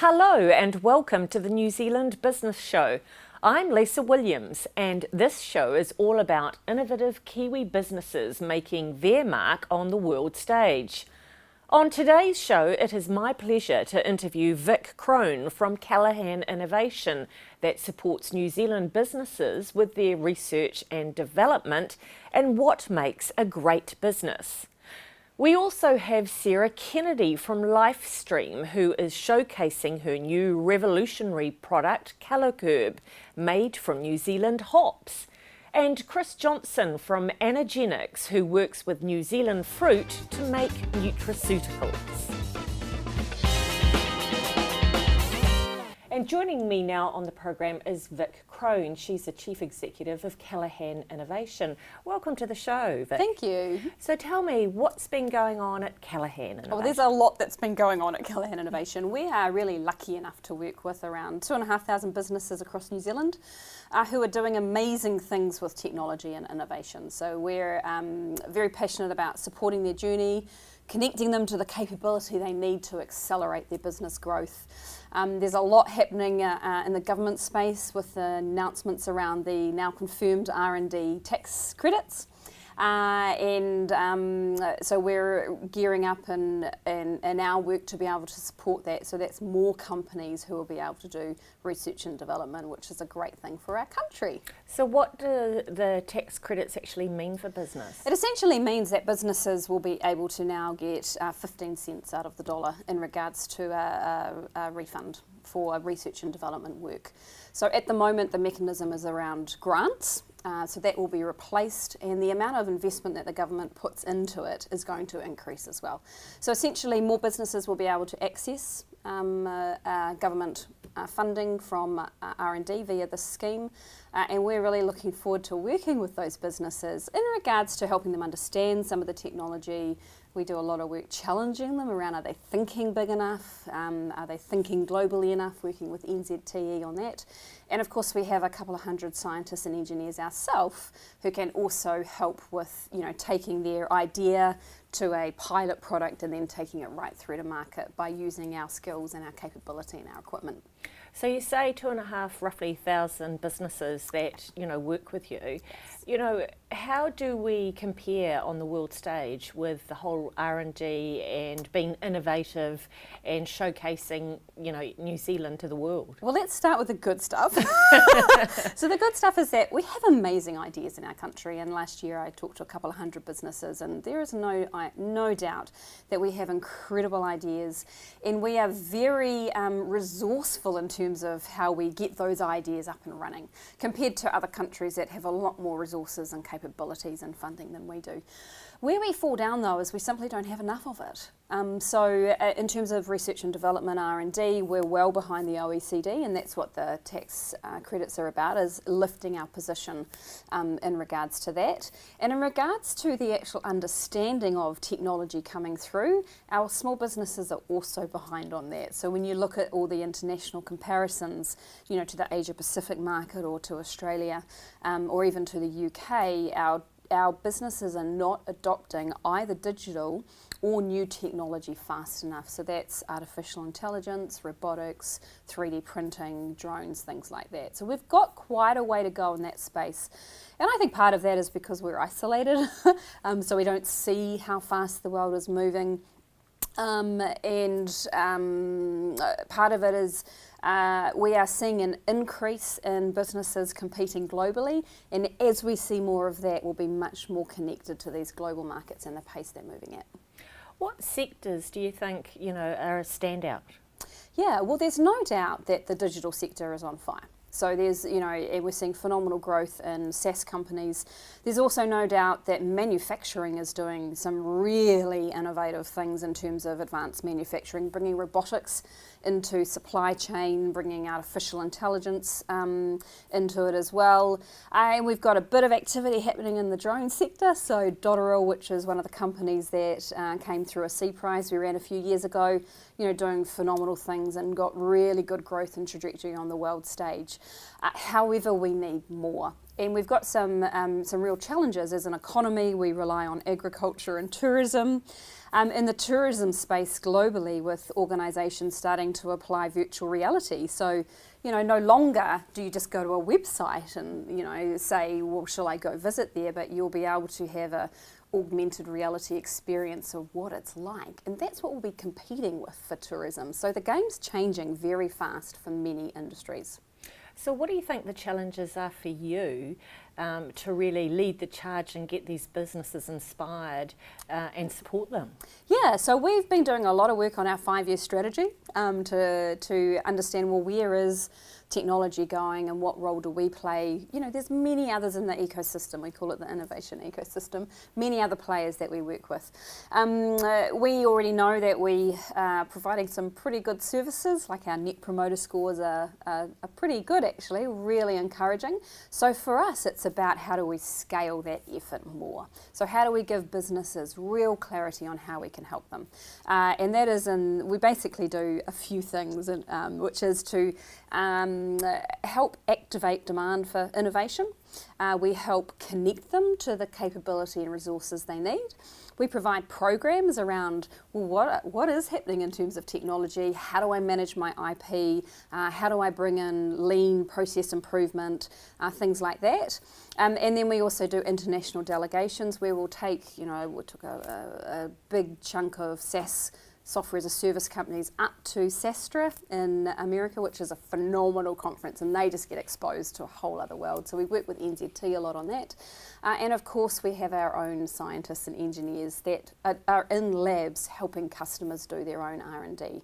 Hello and welcome to the New Zealand Business Show. I'm Lisa Williams and this show is all about innovative Kiwi businesses making their mark on the world stage. On today's show, it is my pleasure to interview Vic Crone from Callaghan Innovation that supports New Zealand businesses with their research and development and what makes a great business. We also have Sarah Kennedy from Lifestream, who is showcasing her new revolutionary product, Callaghan, made from New Zealand hops. And Chris Johnson from Anagenics, who works with New Zealand fruit to make nutraceuticals. And joining me now on the program is Vic Crone. She's the Chief Executive of Callaghan Innovation. Welcome to the show, Vic. Thank you. So tell me, what's been going on at Callaghan Innovation? Well, there's a lot that's been going on at Callaghan Innovation. We are really lucky enough to work with around 2,500 businesses across New Zealand who are doing amazing things with technology and innovation. So we're very passionate about supporting their journey, connecting them to the capability they need to accelerate their business growth. There's a lot happening in the government space with the announcements around the now confirmed R&D tax credits. So we're gearing up in our work to be able to support that. So that's more companies who will be able to do research and development, which is a great thing for our country. So what do the tax credits actually mean for business? It essentially means that businesses will be able to now get 15 cents out of the dollar in regards to a refund for research and development work. So at the moment the mechanism is around grants. So that will be replaced, and the amount of investment that the government puts into it is going to increase as well. So essentially more businesses will be able to access government funding from R&D via this scheme, and we're really looking forward to working with those businesses in regards to helping them understand some of the technology. We do a lot of work challenging them around, are they thinking big enough, are they thinking globally enough, working with NZTE on that. And of course we have a couple of hundred scientists and engineers ourselves who can also help with, taking their idea to a pilot product and then taking it right through to market by using our skills and our capability and our equipment. So you say 2,500 roughly businesses that work with you. Yes. How do we compare on the world stage with the whole R&D and being innovative and showcasing New Zealand to the world? Well, let's start with the good stuff. So the good stuff is that we have amazing ideas in our country, and last year I talked to a couple of hundred businesses, and there is no doubt that we have incredible ideas, and we are very resourceful in terms of how we get those ideas up and running compared to other countries that have a lot more resources and capabilities and funding than we do. Where we fall down though is we simply don't have enough of it. So in terms of research and development R&D, we're well behind the OECD, and that's what the tax credits are about, is lifting our position in regards to that. And in regards to the actual understanding of technology coming through, our small businesses are also behind on that. So when you look at all the international comparisons, to the Asia Pacific market or to Australia or even to the UK, our businesses are not adopting either digital or new technology fast enough. So that's artificial intelligence, robotics, 3D printing, drones, things like that. So we've got quite a way to go in that space. And I think part of that is because we're isolated, so we don't see how fast the world is moving. Part of it is we are seeing an increase in businesses competing globally, and as we see more of that, we'll be much more connected to these global markets and the pace they're moving at. What sectors do you think are a standout? Yeah, well, there's no doubt that the digital sector is on fire. So there's, we're seeing phenomenal growth in SaaS companies. There's also no doubt that manufacturing is doing some really innovative things in terms of advanced manufacturing, bringing robotics into supply chain, bringing artificial intelligence into it as well. And we've got a bit of activity happening in the drone sector. So Dotterel, which is one of the companies that came through a C Prize we ran a few years ago, doing phenomenal things and got really good growth and trajectory on the world stage. However, we need more. And we've got some real challenges. As an economy, we rely on agriculture and tourism. In the tourism space globally, with organisations starting to apply virtual reality. So, no longer do you just go to a website and, say, well, shall I go visit there? But you'll be able to have a augmented reality experience of what it's like. And that's what we'll be competing with for tourism. So the game's changing very fast for many industries. So what do you think the challenges are for you to really lead the charge and get these businesses inspired and support them? Yeah, so we've been doing a lot of work on our 5-year strategy to understand, well, where is technology going and what role do we play? There's many others in the ecosystem. We call it the innovation ecosystem. Many other players that we work with. We already know that we are providing some pretty good services, like our net promoter scores are pretty good actually, really encouraging. So for us, it's about how do we scale that effort more. So how do we give businesses real clarity on how we can help them? And that is, we basically do a few things, which is to help activate demand for innovation. We help connect them to the capability and resources they need. We provide programs around, well, what is happening in terms of technology? How do I manage my IP? How do I bring in lean process improvement? Things like that. And then we also do international delegations where we'll take, we took a big chunk of SaaS software as a service companies up to SASTRA in America, which is a phenomenal conference, and they just get exposed to a whole other world. So we work with NZT a lot on that. And of course we have our own scientists and engineers that are in labs helping customers do their own R&D.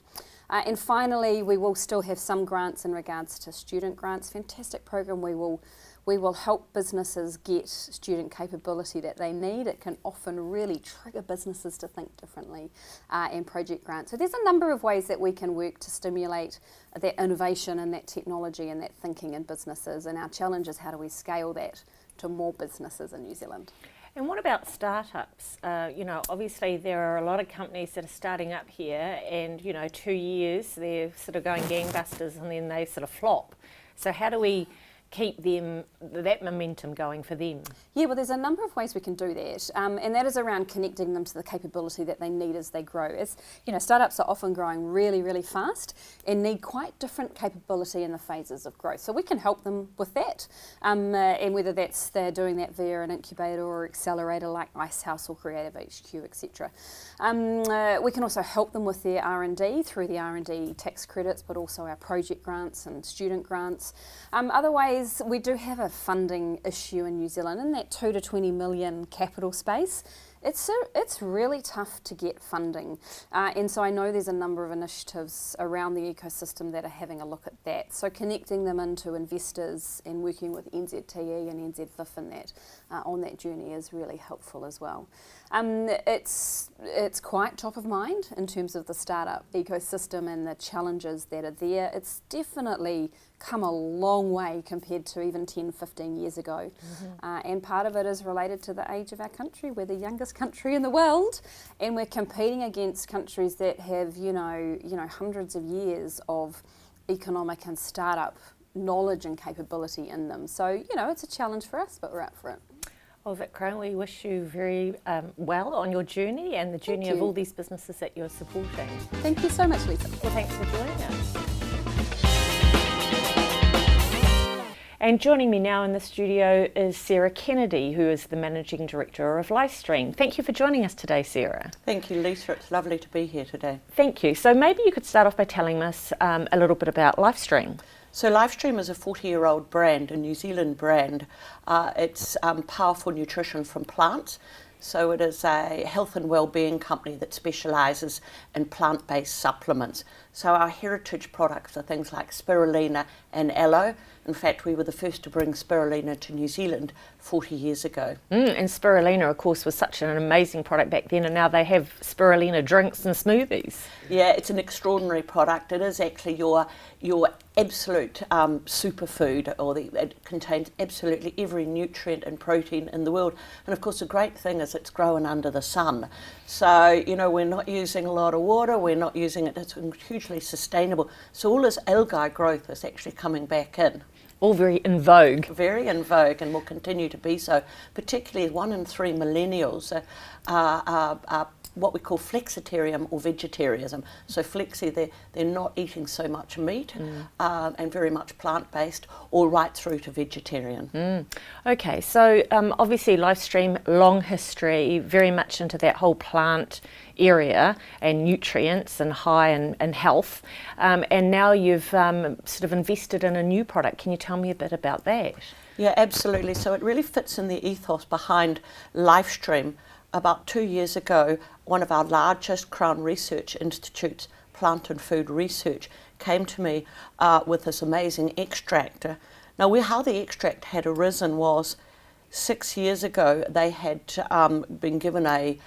And finally, we will still have some grants in regards to student grants. Fantastic program. We will help businesses get student capability that they need. It can often really trigger businesses to think differently, and project grants. So there's a number of ways that we can work to stimulate that innovation and that technology and that thinking in businesses. And our challenge is how do we scale that to more businesses in New Zealand. And what about startups? Obviously there are a lot of companies that are starting up here and, 2 years they're sort of going gangbusters and then they sort of flop. So how do we keep that momentum going for them? Yeah, well, there's a number of ways we can do that, and that is around connecting them to the capability that they need as they grow. As startups are often growing really, really fast and need quite different capability in the phases of growth. So we can help them with that, and whether they're doing that via an incubator or accelerator like Icehouse or Creative HQ, etc. We can also help them with their R&D through the R&D tax credits, but also our project grants and student grants. Otherwise, we do have a funding issue in New Zealand in that 2 to 20 million capital space. It's really tough to get funding, and so I know there's a number of initiatives around the ecosystem that are having a look at that. So connecting them into investors and working with NZTE and NZVIF in that on that journey is really helpful as well. It's quite top of mind in terms of the startup ecosystem and the challenges that are there. It's definitely come a long way compared to even 10, 15 years ago. Mm-hmm. And part of it is related to the age of our country. We're the youngest country in the world, and we're competing against countries that have, hundreds of years of economic and startup knowledge and capability in them. So, it's a challenge for us, but we're up for it. Well, Vic Crone, we wish you very well on your journey and the journey of all these businesses that you're supporting. Thank you so much, Lisa. Well, thanks for joining us. And joining me now in the studio is Sarah Kennedy, who is the Managing Director of Lifestream. Thank you for joining us today, Sarah. Thank you, Lisa. It's lovely to be here today. Thank you. So maybe you could start off by telling us a little bit about Lifestream. So Lifestream is a 40-year-old brand, a New Zealand brand. It's powerful nutrition from plants. So it is a health and wellbeing company that specialises in plant-based supplements. So our heritage products are things like spirulina and aloe. In fact, we were the first to bring spirulina to New Zealand 40 years ago. And spirulina, of course, was such an amazing product back then, and now they have spirulina drinks and smoothies. Yeah, it's an extraordinary product. It is actually your absolute superfood, it contains absolutely every nutrient and protein in the world. And of course, the great thing is it's grown under the sun. So, we're not using a lot of water, we're not using it, it's hugely sustainable. So all this algae growth is actually coming back in. All very in vogue. Very in vogue, and will continue to be so. Particularly 1 in 3 millennials are what we call flexitarian or vegetarianism. So flexi, they're not eating so much meat and very much plant-based, all right through to vegetarian. Okay, so obviously Lifestream, long history, very much into that whole plant area and nutrients and high and health, and now you've sort of invested in a new product. Can you tell me a bit about that? Yeah, absolutely. So it really fits in the ethos behind Lifestream. About 2 years ago, one of our largest Crown Research Institutes, Plant and Food Research, came to me with this amazing extract. Now, how the extract had arisen was 6 years ago, they had been given an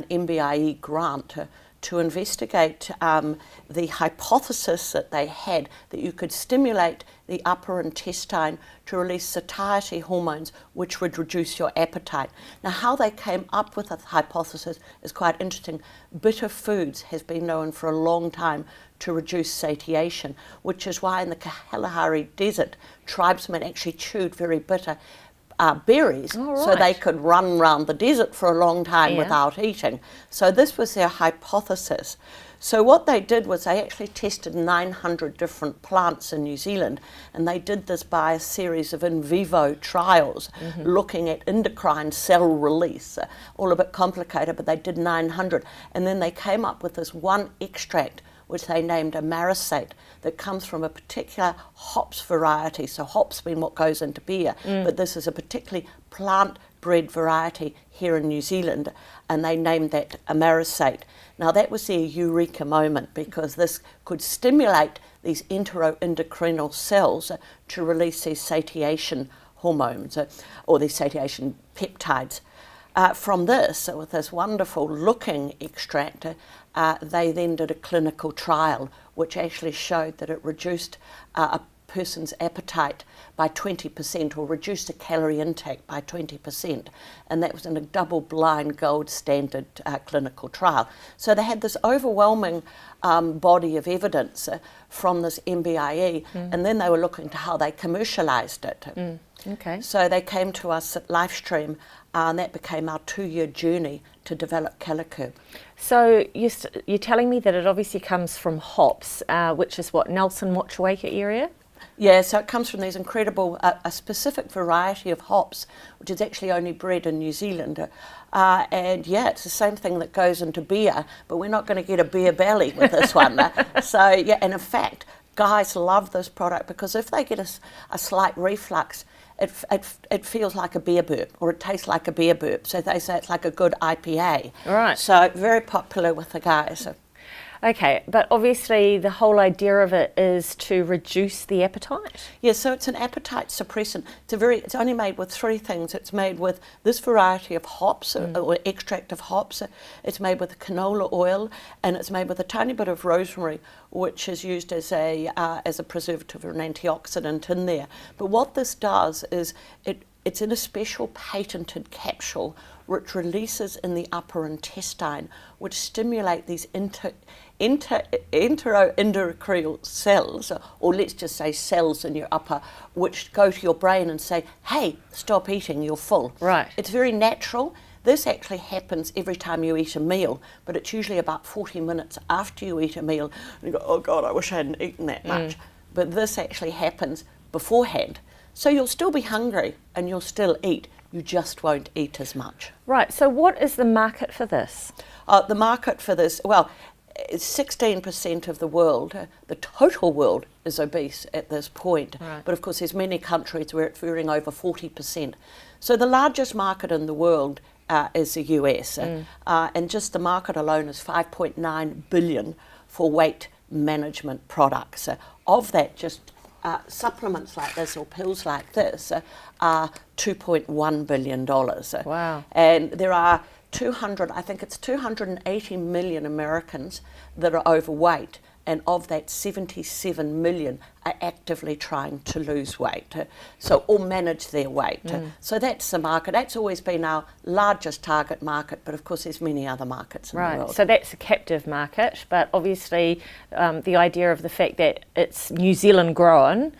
MBIE grant to investigate the hypothesis that they had that you could stimulate the upper intestine to release satiety hormones, which would reduce your appetite. Now, how they came up with a hypothesis is quite interesting. Bitter foods has been known for a long time to reduce satiation, which is why in the Kalahari Desert, tribesmen actually chewed very bitter berries, so they could run around the desert for a long time without eating. So this was their hypothesis. So what they did was they actually tested 900 different plants in New Zealand, and they did this by a series of in vivo trials looking at endocrine cell release. All a bit complicated, but they did 900, and then they came up with this one extract which they named a marisate, that comes from a particular hops variety. So hops being what goes into beer, but this is a particularly plant-bred variety here in New Zealand, and they named that a marisate. Now that was their eureka moment, because this could stimulate these enteroendocrinal cells to release these satiation hormones, or these satiation peptides. From this, with this wonderful looking extract, they then did a clinical trial which actually showed that it reduced a person's appetite by 20%, or reduced the calorie intake by 20%, and that was in a double-blind gold standard clinical trial. So they had this overwhelming body of evidence from this MBIE, and then they were looking to how they commercialised it. Okay. So they came to us at Lifestream, and that became our 2-year journey to develop Callaghan. So you're telling me that it obviously comes from hops, which is what, Nelson Motueka area? Yeah, so it comes from these incredible, a specific variety of hops, which is actually only bred in New Zealand. And yeah, it's the same thing that goes into beer, but we're not going to get a beer belly with this one. So yeah, and in fact, guys love this product because if they get a slight reflux, it feels like a beer burp, or it tastes like a beer burp. So they say it's like a good IPA. Right. So very popular with the guys. Okay, but obviously the whole idea of it is to reduce the appetite. Yeah, so it's an appetite suppressant. It's only made with 3 things. It's made with this variety of hops, or extract of hops. It's made with canola oil, and it's made with a tiny bit of rosemary, which is used as a preservative or an antioxidant in there. But what this does is it's in a special patented capsule which releases in the upper intestine, which stimulate these enteroendocrine cells, or let's just say cells in your upper, which go to your brain and say, hey, stop eating, you're full. Right. It's very natural. This actually happens every time you eat a meal, but it's usually about 40 minutes after you eat a meal. And you go, oh God, I wish I hadn't eaten that much. But this actually happens beforehand. So you'll still be hungry and you'll still eat. You just won't eat as much. Right, so what is the market for this? The market for this, well, 16% of the world, the total world, is obese at this point. Right. But of course there's many countries where it's varying over 40%. So the largest market in the world is the US, and just the market alone is $5.9 billion for weight management products. Of that, just supplements like this or pills like this are $2.1 billion. Wow. And there are 280 million Americans that are overweight, and of that 77 million are actively trying to lose weight, or manage their weight. So that's the market. That's always been our largest target market, but of course there's many other markets in the world. So that's a captive market, but obviously the idea of the fact that it's New Zealand grown,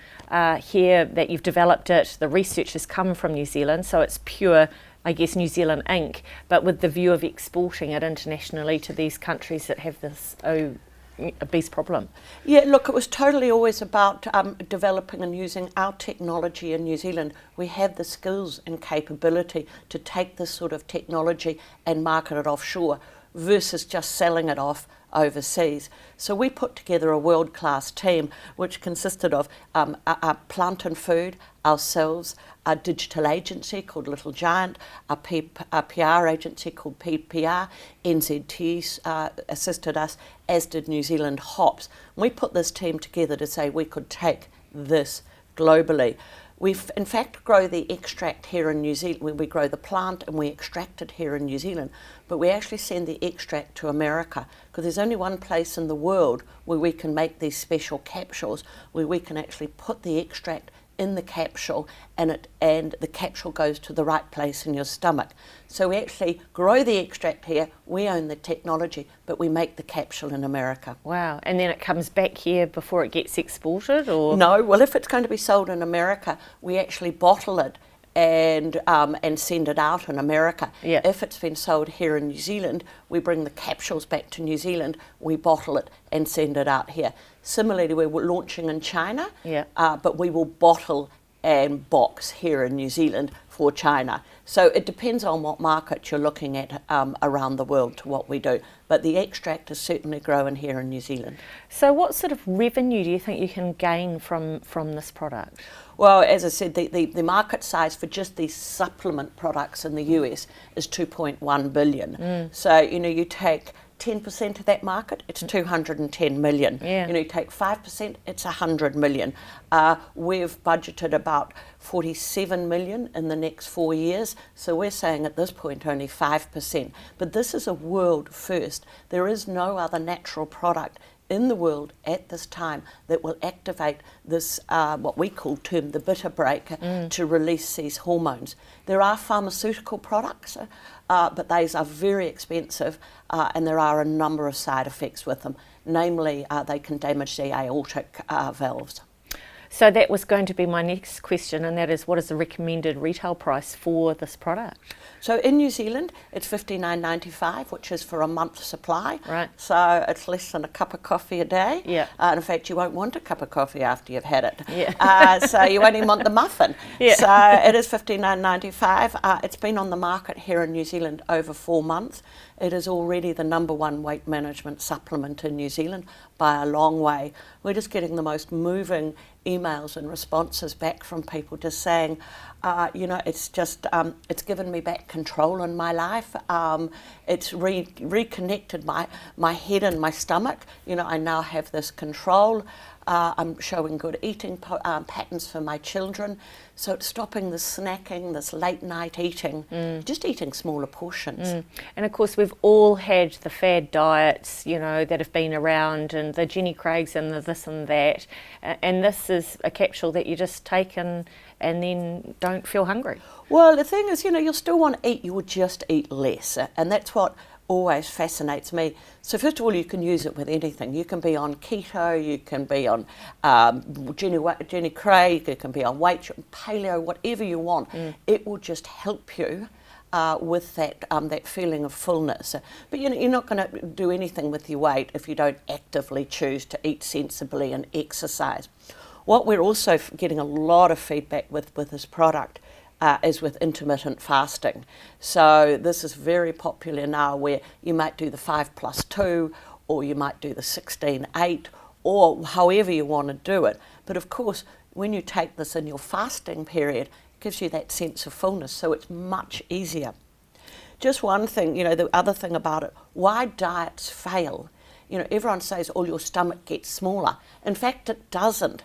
here that you've developed it, the research has come from New Zealand, so it's pure, I guess, New Zealand ink, but with the view of exporting it internationally to these countries that have this obese problem. Yeah, look, it was totally always about developing and using our technology in New Zealand. We have the skills and capability to take this sort of technology and market it offshore versus just selling it off overseas. So we put together a world-class team which consisted of our plant and food, ourselves, a digital agency called Little Giant, a PR agency called PPR, NZT assisted us, as did New Zealand Hops. We put this team together to say we could take this globally. We in fact grow the extract here in New Zealand. We grow the plant and we extract it here in New Zealand, but we actually send the extract to America because there's only one place in the world where we can make these special capsules where we can actually put the extract in the capsule and the capsule goes to the right place in your stomach. So we actually grow the extract here, we own the technology, but we make the capsule in America. Wow, and then it comes back here before it gets exported, or? No, well if it's going to be sold in America, we actually bottle it and send it out in America. Yeah. If it's been sold here in New Zealand, we bring the capsules back to New Zealand, we bottle it and send it out here. Similarly, we're launching in China, yeah. But we will bottle and box here in New Zealand for China. So it depends on what market you're looking at around the world to what we do. But the extract is certainly growing here in New Zealand. So what sort of revenue do you think you can gain from this product? Well, as I said, the market size for just these supplement products in the US is 2.1 billion. So, you take 10% of that market, it's 210 million. Yeah. You take 5%, it's 100 million. We've budgeted about 47 million in the next 4 years, so we're saying at this point only 5%. But this is a world first. There is no other natural product in the world at this time that will activate this, what we term the bitter brake, to release these hormones. There are pharmaceutical products, but those are very expensive, and there are a number of side effects with them. Namely, they can damage the aortic valves. So that was going to be my next question, and that is, what is the recommended retail price for this product? So in New Zealand, it's $59.95, which is for a month's supply. Right. So it's less than a cup of coffee a day. Yeah. In fact, you won't want a cup of coffee after you've had it. Yeah. So you only want the muffin. Yeah. So it is $59.95. It's been on the market here in New Zealand over 4 months. It is already the #1 weight management supplement in New Zealand by a long way. We're just getting the most moving emails and responses back from people just saying, it's just, it's given me back control in my life. It's reconnected my head and my stomach. I now have this control. I'm showing good eating patterns for my children. So it's stopping the snacking, this late night eating, just eating smaller portions. And of course we've all had the fad diets, that have been around, and the Jenny Craigs and the this and that. And this is a capsule that you just take and then don't feel hungry. Well, the thing is, you'll still want to eat, you would just eat less. And that's what always fascinates me. So first of all, you can use it with anything. You can be on keto, you can be on Jenny Craig, you can be on weight, paleo, whatever you want. It will just help you with that feeling of fullness. But you're not going to do anything with your weight if you don't actively choose to eat sensibly and exercise. What we're also getting a lot of feedback with this product is with intermittent fasting. So this is very popular now, where you might do the 5+2, or you might do the 16-8, or however you want to do it. But of course, when you take this in your fasting period, it gives you that sense of fullness, so it's much easier. Just one thing, the other thing about it, why diets fail. Everyone says, oh, your stomach gets smaller. In fact, it doesn't.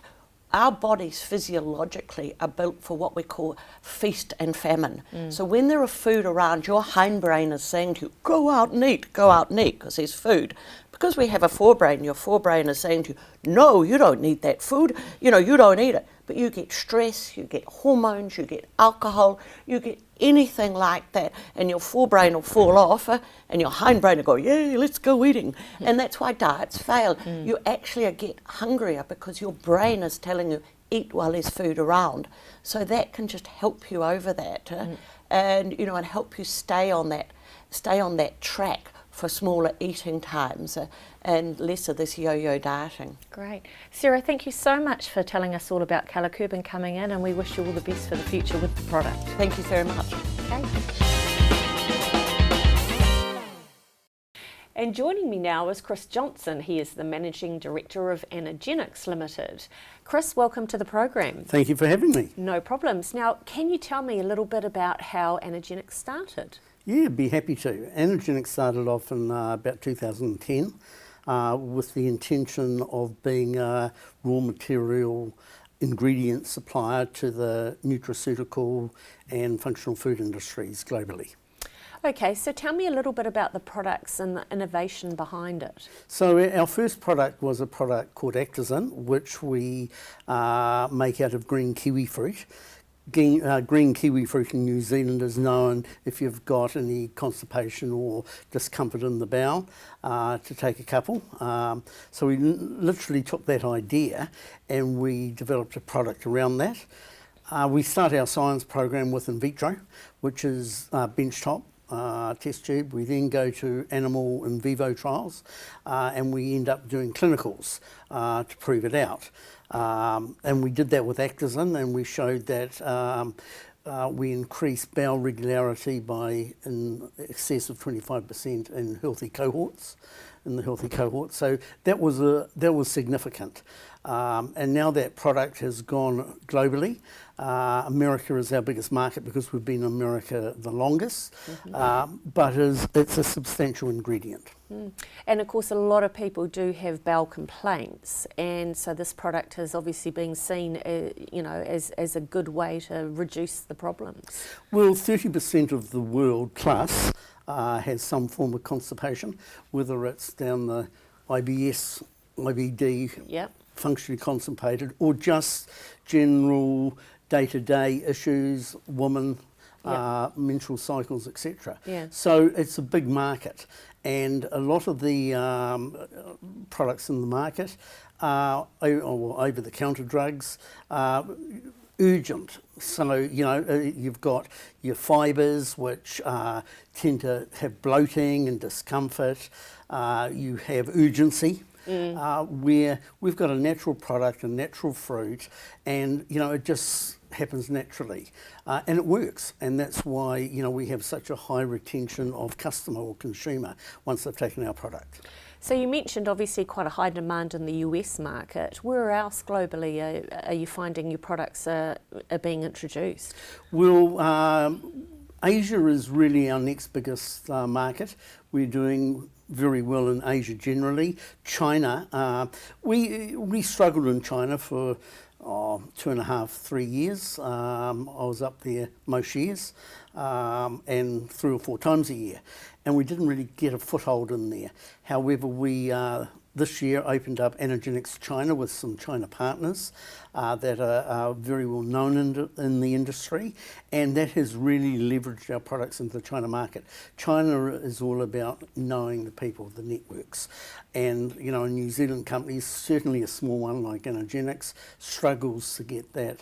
Our bodies physiologically are built for what we call feast and famine. So when there is food around, your hindbrain is saying to you, go out and eat, because there's food. because we have a forebrain, your forebrain is saying to you, no, you don't need that food, you don't eat it. But you get stress, you get hormones, you get alcohol, you get anything like that, and your forebrain will fall off, and your hindbrain will go, yeah, let's go eating. And that's why diets fail. You actually get hungrier because your brain is telling you, eat while there's food around. So that can just help you over that, and help you stay on that track for smaller eating times and less of this yo-yo dieting. Great. Sarah, thank you so much for telling us all about Callaghan and coming in, and we wish you all the best for the future with the product. Thank you very much. Okay. And joining me now is Chris Johnson. He is the Managing Director of Anagenics Limited. Chris, welcome to the program. Thank you for having me. No problems. Now, can you tell me a little bit about how Anagenics started? Yeah, be happy to. Anagenics started off in about 2010 with the intention of being a raw material ingredient supplier to the nutraceutical and functional food industries globally. Okay, so tell me a little bit about the products and the innovation behind it. So our first product was a product called Actazin, which we make out of green kiwi fruit. Green kiwi fruit in New Zealand is known, if you've got any constipation or discomfort in the bowel, to take a couple. So we literally took that idea and we developed a product around that. We start our science program with in vitro, which is benchtop test tube. We then go to animal in vivo trials, and we end up doing clinicals to prove it out. And we did that with Actazin, and we showed that we increased bowel regularity by in excess of 25% in healthy cohorts. So that was significant. And now that product has gone globally. America is our biggest market because we've been in America the longest, but it's a substantial ingredient. And of course, a lot of people do have bowel complaints, and so this product has obviously been seen, as a good way to reduce the problems. Well, 30% of the world plus has some form of constipation, whether it's down the IBS, IBD, functionally constipated, or just general day-to-day issues, women, menstrual cycles, etc. So it's a big market, and a lot of the products in the market are over-the-counter drugs, urgent. So, you've got your fibres, which tend to have bloating and discomfort. You have urgency, where we've got a natural product, a natural fruit, and, it just happens naturally. And it works. And that's why, we have such a high retention of customer or consumer once they've taken our product. So you mentioned obviously quite a high demand in the US market. Where else globally are you finding your products are being introduced? Well, Asia is really our next biggest market. We're doing very well in Asia generally. China, we struggled in China for 2.5, 3 years. I was up there most years, and 3 or 4 times a year, and we didn't really get a foothold in there. However, we this year opened up Anagenics China with some China partners that are very well known in the industry, and that has really leveraged our products into the China market. China is all about knowing the people, the networks, and a New Zealand company, certainly a small one like Anagenics, struggles to get that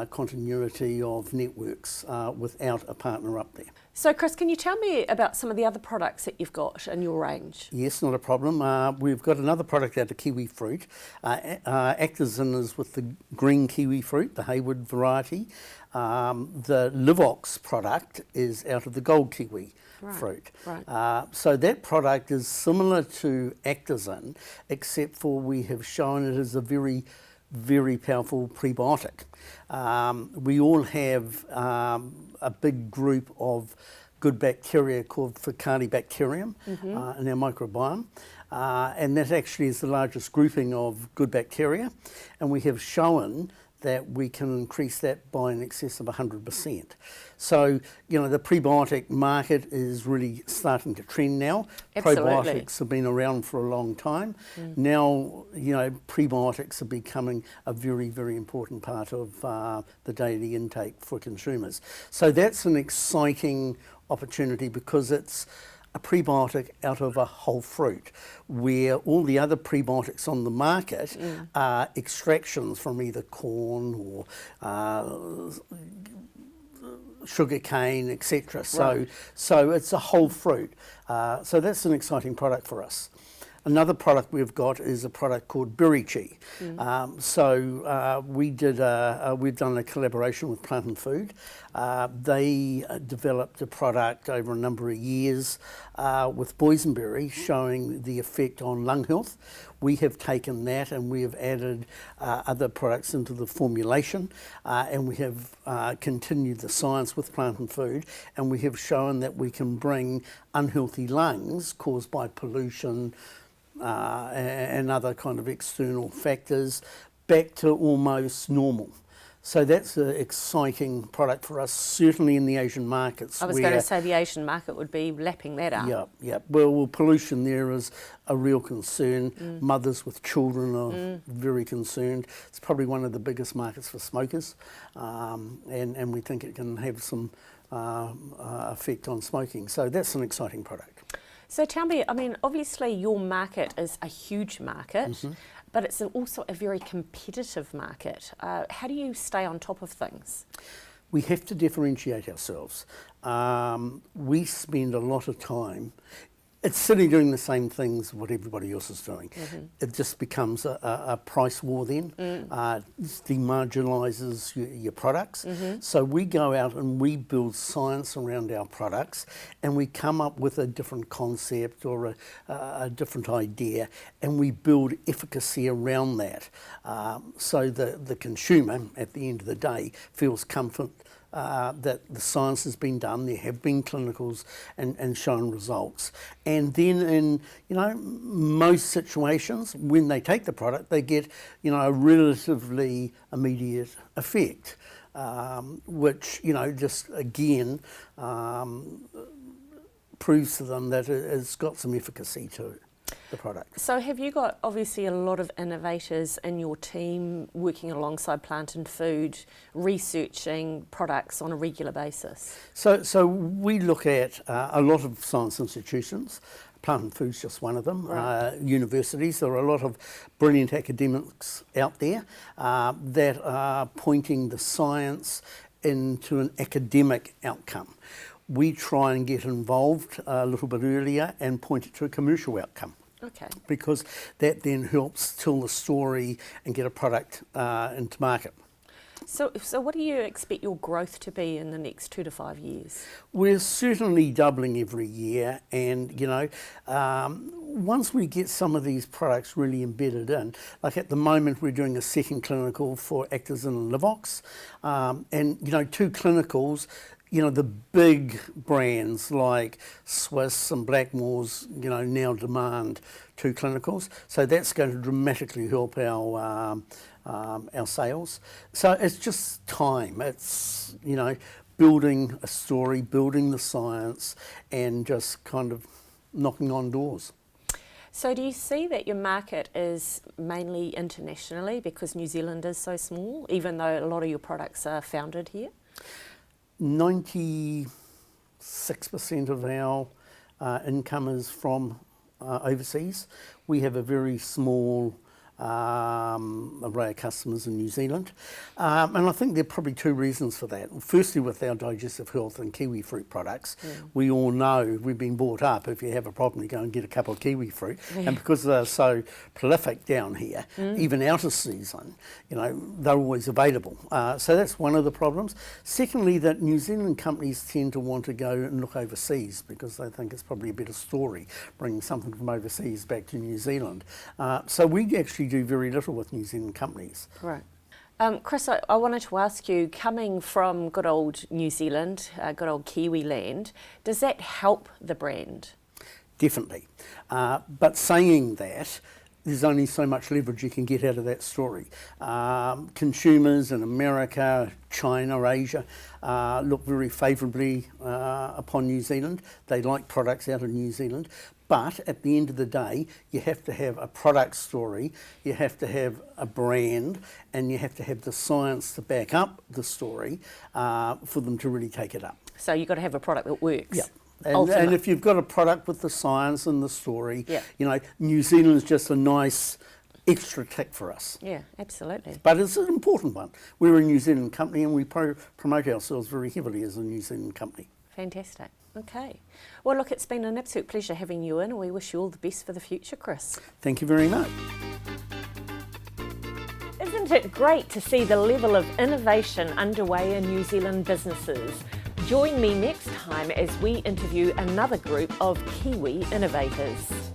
continuity of networks without a partner up there. So Chris, can you tell me about some of the other products that you've got in your range? Yes, not a problem. We've got another product out of kiwi fruit. Actazin is with the green kiwi fruit, the Hayward variety. The Livox product is out of the gold kiwi fruit. So that product is similar to Actazin, except for we have shown it as a very, very powerful prebiotic. We all have a big group of good bacteria called Faecalibacterium in our microbiome, and that actually is the largest grouping of good bacteria, and we have shown that we can increase that by in excess of 100%. So, the prebiotic market is really starting to trend now. Absolutely. Probiotics have been around for a long time. Now, prebiotics are becoming a very, very important part of the daily intake for consumers. So that's an exciting opportunity because it's a prebiotic out of a whole fruit, where all the other prebiotics on the market are extractions from either corn or sugar cane, etc. Right. So it's a whole fruit. So that's an exciting product for us. Another product we've got is a product called Berry Chi. We've done a collaboration with Plant and Food. They developed a product over a number of years with boysenberry showing the effect on lung health. We have taken that and we have added other products into the formulation, and we have continued the science with Plant and Food, and we have shown that we can bring unhealthy lungs caused by pollution and other kind of external factors back to almost normal. So that's an exciting product for us, certainly in the Asian markets. I was going to say the Asian market would be lapping that up. Yeah. Well, pollution there is a real concern. Mothers with children are very concerned. It's probably one of the biggest markets for smokers, and we think it can have some effect on smoking. So that's an exciting product. So tell me, obviously your market is a huge market, but it's also a very competitive market. How do you stay on top of things? We have to differentiate ourselves. We spend a lot of time. It's silly doing the same things what everybody else is doing. It just becomes a price war then. It demarginalises your products. So we go out and we build science around our products, and we come up with a different concept or a different idea, and we build efficacy around that. So the consumer, at the end of the day, feels comfort that the science has been done, there have been clinicals and shown results. And then in, most situations, when they take the product, they get, a relatively immediate effect, which, just again, proves to them that it's got some efficacy to the product. So have you got obviously a lot of innovators in your team working alongside Plant and Food, researching products on a regular basis? So we look at a lot of science institutions. Plant and Food's just one of them. Right. Universities, there are a lot of brilliant academics out there that are pointing the science into an academic outcome. We try and get involved a little bit earlier and point it to a commercial outcome. Okay. Because that then helps tell the story and get a product into market. So what do you expect your growth to be in the next 2 to 5 years? We're certainly doubling every year, and once we get some of these products really embedded in, like at the moment we're doing a second clinical for Actazin and Livox, and 2 clinicals. The big brands like Swiss and Blackmore's, now demand 2 clinicals. So that's going to dramatically help our sales. So it's just time. It's, building a story, building the science, and just kind of knocking on doors. So do you see that your market is mainly internationally because New Zealand is so small, even though a lot of your products are founded here? 96% of our income is from overseas. We have a very small array of customers in New Zealand. And I think there are probably 2 reasons for that. Firstly, with our digestive health and kiwi fruit products, we all know we've been brought up, if you have a problem, you go and get a couple of kiwi fruit. And because they're so prolific down here, even out of season, they're always available. So that's one of the problems. Secondly, that New Zealand companies tend to want to go and look overseas because they think it's probably a better story, bringing something from overseas back to New Zealand. So we actually do very little with New Zealand companies. Right. Chris, I wanted to ask you, coming from good old New Zealand, good old Kiwi land, does that help the brand? Definitely. But saying that, there's only so much leverage you can get out of that story. Consumers in America, China, Asia look very favourably upon New Zealand. They like products out of New Zealand. But at the end of the day, you have to have a product story, you have to have a brand, and you have to have the science to back up the story for them to really take it up. So you've got to have a product that works. Yeah. And if you've got a product with the science and the story, Yeah. you know, New Zealand is just a nice extra tick for us. Yeah, absolutely. But it's an important one. We're a New Zealand company and we promote ourselves very heavily as a New Zealand company. Fantastic. Okay. Well, look, it's been an absolute pleasure having you in. We wish you all the best for the future, Chris. Thank you very much. Isn't it great to see the level of innovation underway in New Zealand businesses? Join me next time as we interview another group of Kiwi innovators.